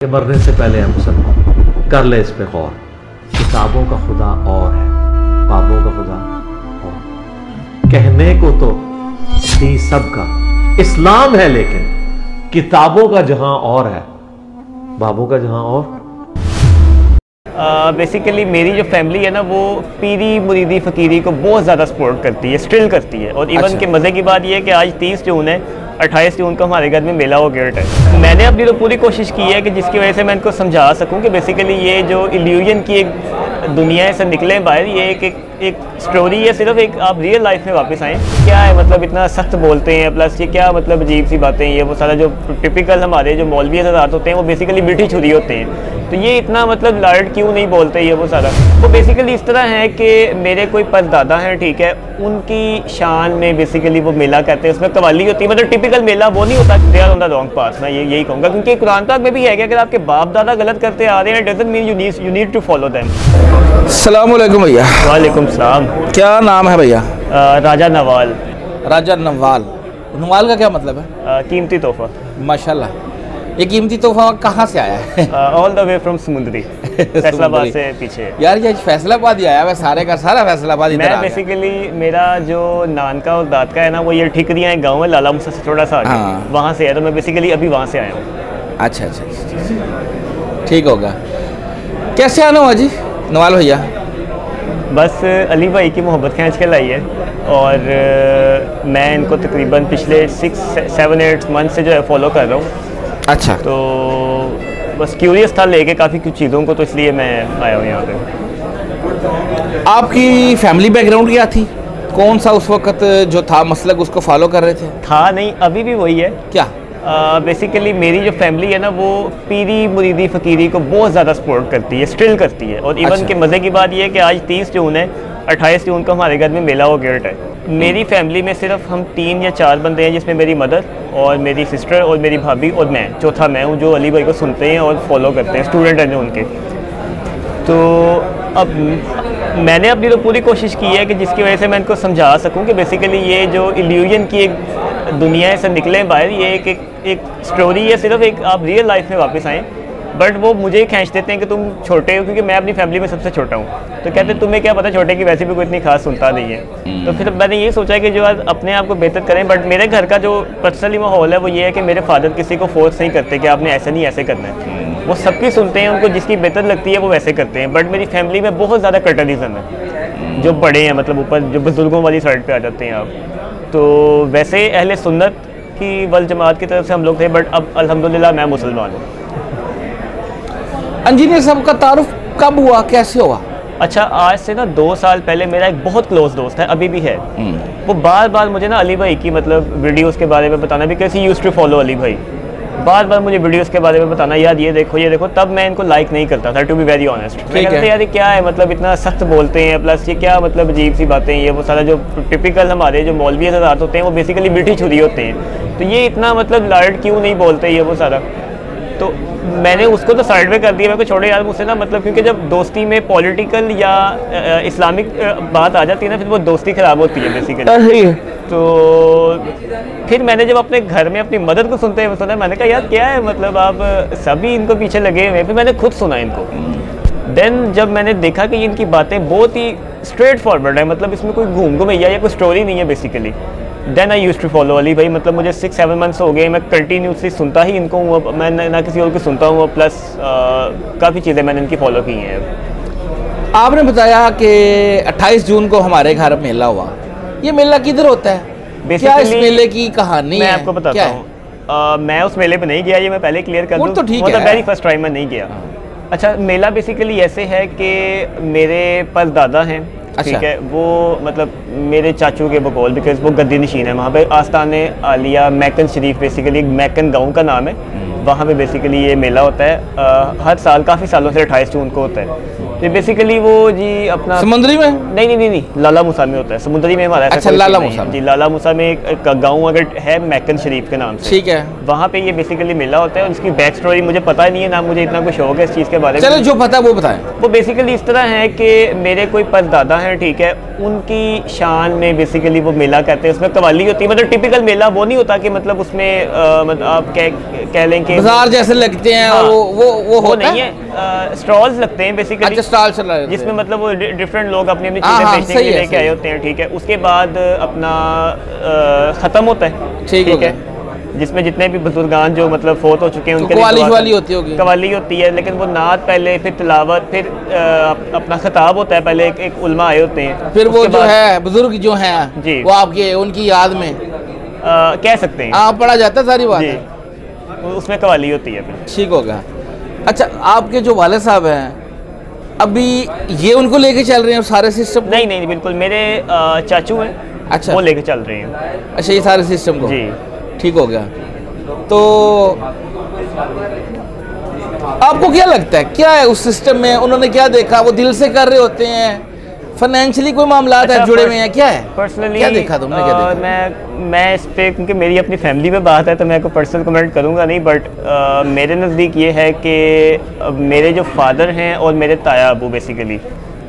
कि मरने से पहले है मुसलमान, कर ले इस पे गौर। किताबों का खुदा और है, बाबों का खुदा और। कहने को तो दी सबका इस्लाम है, लेकिन किताबों का जहां और है, बाबों का जहां और। बेसिकली मेरी जो फैमिली है ना, वो पीरी मुरीदी फ़कीरी को बहुत ज़्यादा सपोर्ट करती है, स्टिल करती है। और इवन के मज़े की बात यह है कि आज 30 जून है, 28 जून को हमारे घर में मेला हो गया है। मैंने अपनी तो पूरी कोशिश की है कि जिसकी वजह से मैं इनको समझा सकूं कि बेसिकली ये जो इल्यूजन की एक दुनिया से निकले बाहर, ये एक स्टोरी है, सिर्फ एक आप रियल लाइफ में वापस आएँ। क्या है मतलब इतना सख्त बोलते हैं, प्लस ये क्या मतलब अजीब सी बातें, ये वो सारा जो टिपिकल हमारे जो मौलवी हज़रात होते हैं वो बेसिकली मीठी छुरी होते हैं। तो ये इतना मतलब लार्ड क्यों नहीं बोलते, ये वो सारा वो बेसिकली इस तरह है कि मेरे कोई परदादा हैं, ठीक है, उनकी शान में बेसिकली वो मेला कहते हैं, उसमें कवाली होती है। मतलब टिपिकल मेला वो नहीं होता। They are on the wrong path, मैं यही कहूँगा, क्योंकि कुरान पाक में भी है कि अगर आपके बाप दादा गलत करते आ रहे हैं, doesn't mean you need to follow them. अस्सलाम वालेकुम भैया। वालेकुम सलाम। क्या नाम है भैया? राजा नवाल। राजा नवाल। नवाल का क्या मतलब है? कीमती तोहफा। माशाल्लाह। ये कीमती तोहफा कहाँ से आया है? ऑल द वे फ्रॉम समुंदरी, फैसलाबाद से पीछे। यार ये फैसलाबाद ही आया है, सारे का सारा फैसलाबाद इधर आ गया। मैं बेसिकली मेरा जो नानका और दादका है ना, वो ये ठिकरियाँ एक गाँव है लाला मुसा से थोड़ा सा आगे, वहाँ से है। तो मैं बेसिकली अभी वहाँ से आया हूँ। अच्छा अच्छा, ठीक होगा। कैसे आना हुआ जी नवाल भैया? बस अली भाई की मोहब्बत खींच के लाई है, और मैं इनको तकरीबन पिछले 6-7-8 मंथ से जो है फॉलो कर रहा हूँ। अच्छा। तो बस क्यूरियस था लेके काफ़ी कुछ चीज़ों को, तो इसलिए मैं आया हूँ यहाँ पे। आपकी फैमिली बैकग्राउंड क्या थी? कौन सा उस वक्त जो था मसलक उसको फॉलो कर रहे थे? था नहीं, अभी भी वही है। क्या? बेसिकली मेरी जो फैमिली है ना, वो पीरी मुरीदी फ़कीरी को बहुत ज़्यादा सपोर्ट करती है, स्टिल करती है। और इवन के मज़े की बात यह है कि आज 30 जून है, 28 जून को हमारे घर में मेला हो गया है। मेरी फैमिली में सिर्फ हम 3 या 4 बंदे हैं, जिसमें मेरी मदर और मेरी सिस्टर और मेरी भाभी और मैं, चौथा मैं हूँ, जो अली भाई को सुनते हैं और फॉलो करते हैं, स्टूडेंट हैं जो उनके। तो अब मैंने अपनी तो पूरी कोशिश की है कि जिसकी वजह से मैं इनको समझा सकूं कि बेसिकली ये जो इल्यूजन की एक दुनिया से निकले बाहर, ये एक स्टोरी है, सिर्फ एक आप रियल लाइफ में वापस आएँ। बट वो मुझे ही खींच देते हैं कि तुम छोटे हो, क्योंकि मैं अपनी फैमिली में सबसे छोटा हूँ। तो कहते हैं तुम्हें क्या पता, छोटे की वैसे भी कोई इतनी खास सुनता नहीं है। तो फिर मैंने ये सोचा कि जो आज अपने आप को बेहतर करें। बट मेरे घर का जो पर्सनली माहौल है वो ये है कि मेरे फादर किसी को फोर्स नहीं करते कि आपने ऐसे नहीं ऐसे करना है। वो सबकी सुनते हैं, उनको जिसकी बेहतर लगती है वो वैसे करते हैं। बट मेरी फैमिली में बहुत ज़्यादा कटरिज्म है, जो बड़े हैं, मतलब ऊपर जो बुजुर्गों वाली साइड पर आ जाते हैं आप। तो वैसे अहले सुन्नत की वल जमात की तरफ से हम लोग थे, बट अब अल्हम्दुलिल्लाह मैं मुसलमान हूँ। इंजीनियर साहब का तारुफ कब हुआ, कैसे हुआ? अच्छा, आज से ना 2 साल पहले मेरा एक बहुत क्लोज दोस्त है, अभी भी है। वो बार बार मुझे ना अली भाई की मतलब वीडियोस के बारे में बताना, भी कैसे यूज्ड टू फॉलो अली भाई, बार बार मुझे वीडियोस के बारे में बताना, यार ये देखो ये देखो। तब मैं इनको लाइक नहीं करता था, टू बी वेरी ऑनेस्ट। मैं कहता यार ये क्या है, मतलब इतना सख्त बोलते हैं, प्लस ये क्या मतलब अजीब सी बातें, ये वो सारा जो टिपिकल हमारे जो मौलवी हज़रात होते हैं वो बेसिकली मीठी छुरी होते हैं। तो ये इतना मतलब लार्ड क्यों नहीं बोलते, ये वो सारा। तो मैंने उसको तो साइड में कर दिया, मेरे को छोड़े यार मुझसे ना, मतलब क्योंकि जब दोस्ती में पॉलिटिकल या इस्लामिक बात आ जाती है ना, फिर वो दोस्ती ख़राब होती है बेसिकली। तो फिर मैंने जब अपने घर में अपनी मदद को सुनते हुए सुना, मैंने कहा यार क्या है, मतलब आप सभी इनको पीछे लगे हुए हैं। फिर मैंने खुद सुना इनको। देन जब मैंने देखा कि इनकी बातें बहुत ही स्ट्रेट फॉरवर्ड है, मतलब इसमें कोई घूम घुमैया या कोई स्टोरी नहीं है basically, then I used to follow Ali भाई। मतलब मुझे 6-7 मंथ्स हो गए, मैं कंटिन्यूसली सुनता ही इनको हूँ। मैं ना किसी और को सुनता हूँ, प्लस काफ़ी चीज़ें मैंने इनकी फॉलो की हैं। आपने बताया कि 28 जून को हमारे घर मेला हुआ। ये मेला किधर होता है? क्या इस मेले की कहानी मैं है? आपको बताता हूँ। मैं उस मेले पे नहीं गया, ये मैं पहले क्लियर कर दूँ। तो ठीक है, वेरी फर्स्ट टाइम मैं नहीं गया। अच्छा, मेला बेसिकली ऐसे है कि मेरे परदादा हैं, ठीक है, वो मतलब मेरे चाचू के बकौल, बिकॉज वो गद्दी नशीन है वहाँ पे। आस्ताने आलिया मैकन शरीफ, बेसिकली मैकन गांव का नाम है, वहाँ पे बेसिकली ये मेला होता है। हर साल काफ़ी सालों से 28 जून को होता है। तो बेसिकली वो जी अपना समुंदरी में नहीं लाला मूसा में होता है। समुंदरी में हमारा अच्छा, लाला मूसा जी, लाला मूसा में एक गाँव अगर है मैकन शरीफ के नाम से, ठीक है, वहाँ पे ये बेसिकली मेला होता है। उसकी बैक स्टोरी मुझे पता नहीं है ना, मुझे इतना कुछ शौक है इस चीज़ के बारे में। चलो जो पता है वो बताएं। वो बेसिकली इस तरह है कि मेरे कोई परदादा हैं, ठीक है, उनकी शान में बेसिकली वो मेला कहते हैं, उसमें कवाली होती है। मतलब टिपिकल मेला वो नहीं होता कि मतलब उसमें मतलब आप कह लें कि के बाजार जैसे लगते हैं। हाँ, वो होता नहीं है, स्टॉल्स लगते हैं बेसिकली। अच्छा, स्टॉल चल रहा है जिसमें मतलब वो डिफरेंट लोग अपनी अपनी हाँ, चीज़ें हाँ, बेचने के सही लिए है, लेके सही आए है। होते हैं। ठीक है, उसके बाद अपना ख़त्म होता है। ठीक हो है, जिसमें जितने भी बुजुर्गान जो मतलब फोत हो चुके हैं उनके लिए कव्वाली दुआ वाली होती होगी। कव्वाली होती है, लेकिन वो नात पहले, फिर तिलावत, फिर अपना खिताब होता है। पहले एक उलमा आए होते हैं, फिर वो उसके जो बाद- है बुजुर्ग जो हैं जी। वो आपके उनकी याद में कह सकते हैं आप पढ़ा जाता है, सारी बात जी, है। उसमें कव्वाली होती है फिर। ठीक हो गया। अच्छा, आपके जो वाले साहब हैं अभी ये उनको लेके चल रहे हैं सारे सिस्टम? नहीं नहीं, बिल्कुल मेरे चाचू हैं। अच्छा। वो लेके चल रहे हैं। अच्छा, ये सारे सिस्टम को। जी। ठीक हो गया। तो आपको क्या लगता है, क्या है उस सिस्टम में? उन्होंने क्या देखा? वो दिल से कर रहे होते हैं, फाइनेंशियली कोई मामला है जुड़े हुए हैं, क्या है? पर्सनली क्या देखा तुमने, क्या देखा? मैं इस पे, क्योंकि मेरी अपनी फैमिली में बात है तो मैं कोई पर्सनल कमेंट करूंगा नहीं, बट मेरे नज़दीक ये है कि मेरे जो फादर हैं और मेरे ताया अबू, बेसिकली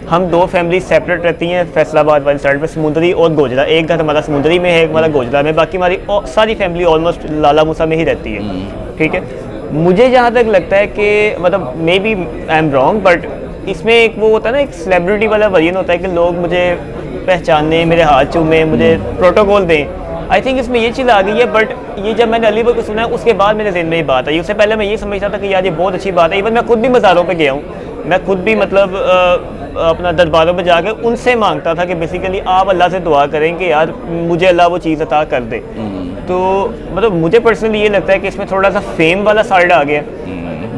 हम दो फैमिली सेपरेट रहती हैं फैसलाबाद वाली साइड पे, समुंदरी और गोजरा। एक घर हमारा समुंदरी में है, एक हमारा गोजरा में, बाकी हमारी सारी फैमिली ऑलमोस्ट लाला मूसा में ही रहती है। ठीक है, मुझे जहाँ तक लगता है कि मतलब maybe I am wrong, but इसमें एक वो होता है ना, एक सेलिब्रिटी वाला वर्जन होता है कि लोग मुझे पहचाने, मेरे हाथ चूमें, मुझे प्रोटोकॉल दें। आई थिंक इसमें ये चीज़ आ गई है, बट ये जब मैंने अली भाई को सुना है उसके बाद मेरे ज़हन में ये बात आई। उससे पहले मैं ये समझता था कि यार ये बहुत अच्छी बात है। इवन मैं खुद भी मज़ारों पे गया हूँ, मैं खुद भी मतलब अपना दरबारों में जाकर उनसे मांगता था कि बेसिकली आप अल्लाह से दुआ करें कि यार मुझे अल्लाह वो चीज़ अता कर दे। तो मतलब मुझे पर्सनली ये लगता है कि इसमें थोड़ा सा फेम वाला साइड आ गया,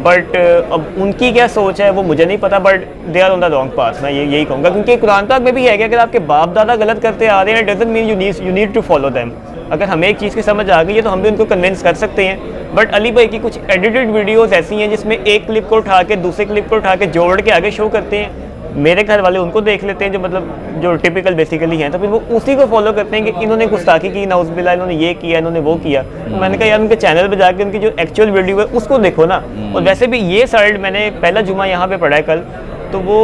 बट अब उनकी क्या सोच है वो मुझे नहीं पता, but they are on the wrong path, मैं यही कहूँगा। क्योंकि कुरान पाक में भी है कि अगर आपके बाप दादा गलत करते आ रहे हैं, doesn't mean you need to follow them. अगर हमें एक चीज़ की समझ आ गई है तो हम भी उनको कन्विंस कर सकते हैं। बट अली भाई की कुछ एडिटेड वीडियोस ऐसी हैं जिसमें एक क्लिप को उठा के दूसरे क्लिप को उठा के जोड़ के आगे शो करते हैं। मेरे घर वाले उनको देख लेते हैं जो मतलब जो टिपिकल बेसिकली हैं, तो फिर वो उसी को फॉलो करते हैं कि इन्होंने गुस्ताखी की, नाउज़ुबिल्लाह, इन्होंने ये किया, इन्होंने वो किया। तो मैंने कहा यार उनके चैनल पे जाके उनकी जो एक्चुअल वीडियो है उसको देखो ना। और वैसे भी ये साइड मैंने पहला जुमा यहाँ पे पढ़ा है कल, तो वो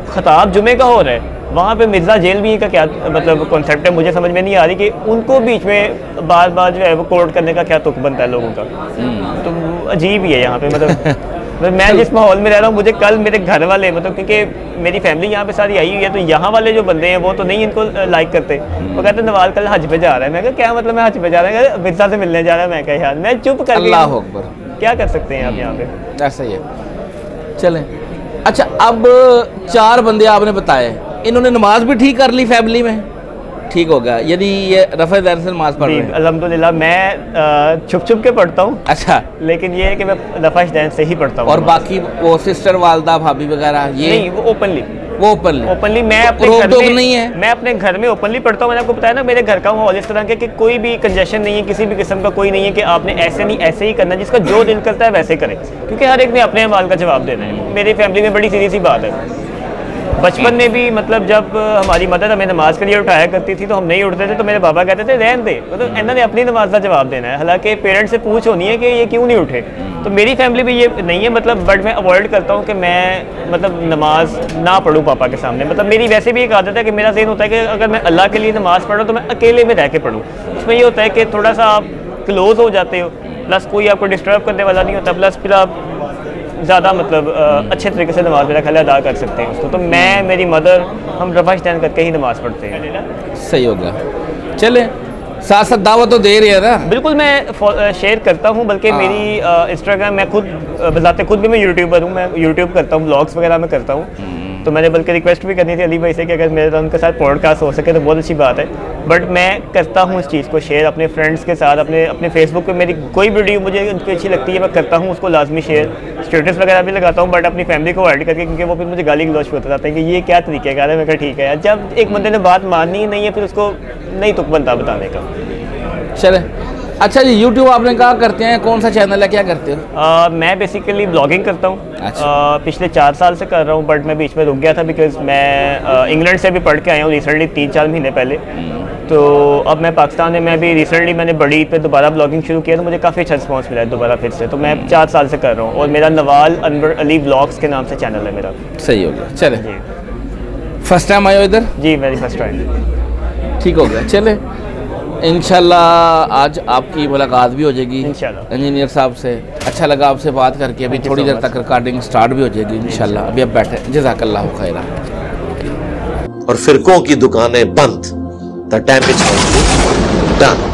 खताब जुमे का हो रहा है, वहाँ पे मिर्ज़ा जेलवी का क्या मतलब कॉन्सेप्ट है मुझे समझ में नहीं आ रही कि उनको बीच में बार बार जो है वो कोर्ट करने का क्या तुक बनता है लोगों का। तो अजीब ही है यहाँ पे मतलब मैं जिस माहौल में रह रहा हूँ, मुझे कल मेरे घर वाले मतलब क्योंकि मेरी फैमिली यहाँ पे सारी आई हुई है, तो यहाँ वाले जो बंदे हैं वो तो नहीं इनको लाइक करते। वो कहते नवाज कल हज पे जा रहा है। मैं कहा क्या मतलब मैं हज पे जा रहा है, मिर्ज़ा से मिलने जा रहा है। मैं कहा यार मैं चुप कर गया, अल्लाह अकबर, क्या कर सकते हैं आप यहाँ पे। ऐसा ही है। चलें, अच्छा अब 4 बंदे आपने बताए, इन्होंने नमाज भी ठीक कर ली फैमिली में, ठीक होगा? यदि ये रफ़ा दैन से नमाज पढ़ रहे हैं? अल्हम्दुलिल्लाह मैं छुप छुप के पढ़ता हूँ। अच्छा, लेकिन ये है कि मैं रफ़ा दैन से ही पढ़ता हूँ। और बाकी वो सिस्टर, वालदा, भाभी वगैरह ये नहीं, वो ओपनली ओपनली मैं अपने रोक घर टोक में नहीं है? मैं अपने घर में ओपनली पढ़ता हूँ। मैंने आपको बताया ना मेरे घर का माहौल इस तरह के कि कोई भी कंजेशन नहीं है, किसी भी किस्म का कोई नहीं है कि आपने ऐसे नहीं ऐसे ही करना, जिसका जो दिल करता है वैसे करें, क्योंकि हर एक ने अपने अमाल का जवाब देना है। मेरी फैमिली में बड़ी सीधी सी बात है। बचपन में भी मतलब जब हमारी मदर हमें नमाज के लिए उठाया करती थी तो हम नहीं उठते थे, तो मेरे बाबा कहते थे रहन दे, मतलब इन्होंने अपनी नमाज का जवाब देना है। हालांकि पेरेंट्स से पूछ होनी है कि ये क्यों नहीं उठे। तो मेरी फैमिली भी ये नहीं है मतलब, बट मैं अवॉइड करता हूँ कि मैं मतलब नमाज ना पढ़ूँ पापा के सामने। मतलब मेरी वैसे भी एक आदत है कि मेरा ज़हन होता है कि अगर मैं अल्लाह के लिए नमाज़ पढ़ूँ तो मैं अकेले में रह के पढ़ूँ। उसमें ये होता है कि थोड़ा सा आप क्लोज हो जाते हो, प्लस कोई आपको डिस्टर्ब करने वाला नहीं होता, प्लस फिर आप ज़्यादा मतलब अच्छे तरीके से नमाज मेरा ख्याल आदा कर सकते हैं उसको। तो मैं, मेरी मदर, हम रफ़ा स्टैंड करके ही नमाज़ पढ़ते हैं। सही होगा। चले, साथ साथ दावत तो दे रही है ना? बिल्कुल, मैं शेयर करता हूँ, बल्कि मेरी इंस्टाग्राम, मैं खुद बताते खुद भी मैं यूट्यूबर हूँ, मैं यूट्यूब करता हूँ, ब्लॉग्स वगैरह मैं करता हूँ। तो मैंने बल्कि रिक्वेस्ट भी करनी थी अली भाई से कि अगर मेरे उनके साथ पॉडकास्ट हो सके तो बहुत अच्छी बात है। बट मैं करता हूँ इस चीज़ को शेयर अपने फ्रेंड्स के साथ, अपने फेसबुक पे मेरी कोई वीडियो मुझे उनकी अच्छी लगती है मैं करता हूँ उसको लाजमी शेयर, स्टेटस वगैरह भी लगाता हूँ, बट अपनी फैमिली को ऐड करके, क्योंकि वो फिर मुझे गाली गलौज होता जाता है कि ये क्या तरीके का है। मैं कहा ठीक है, जब एक बंदे ने बात माननी ही नहीं है फिर उसको नहीं तुक बनता बताने का। चले, अच्छा जी, यूट्यूब आपने कहा करते हैं, कौन सा चैनल है, क्या करते हो? मैं बेसिकली ब्लॉगिंग करता हूँ। अच्छा। पिछले 4 साल से कर रहा हूँ, बट मैं बीच में रुक गया था बिकॉज मैं इंग्लैंड से भी पढ़ के आया हूँ रिसेंटली 3-4 महीने पहले। तो अब मैं पाकिस्तान में, मैं भी रिसेंटली मैंने बड़ी ईद पे दोबारा ब्लॉगिंग शुरू किया, तो मुझे काफ़ी अच्छा रिस्पॉन्स मिला है दोबारा फिर से। तो मैं 4 साल से कर रहा हूँ और मेरा नवाल अनवर अली ब्लॉग्स के नाम से चैनल है मेरा। सही हो गया। चले, जी फर्स्ट टाइम आए हो इधर? जी, मेरी फर्स्ट टाइम। ठीक हो गया। चले, इंशाल्लाह आज आपकी मुलाकात भी हो जाएगी इंशाल्लाह इंजीनियर साहब से। अच्छा लगा आपसे बात करके। अभी थोड़ी देर तक रिकॉर्डिंग स्टार्ट भी हो जाएगी इंशाल्लाह। अभी आप बैठे, जज़ाकल्लाह खैरा। और फिरकों की दुकानें बंद, द डैमेज डन।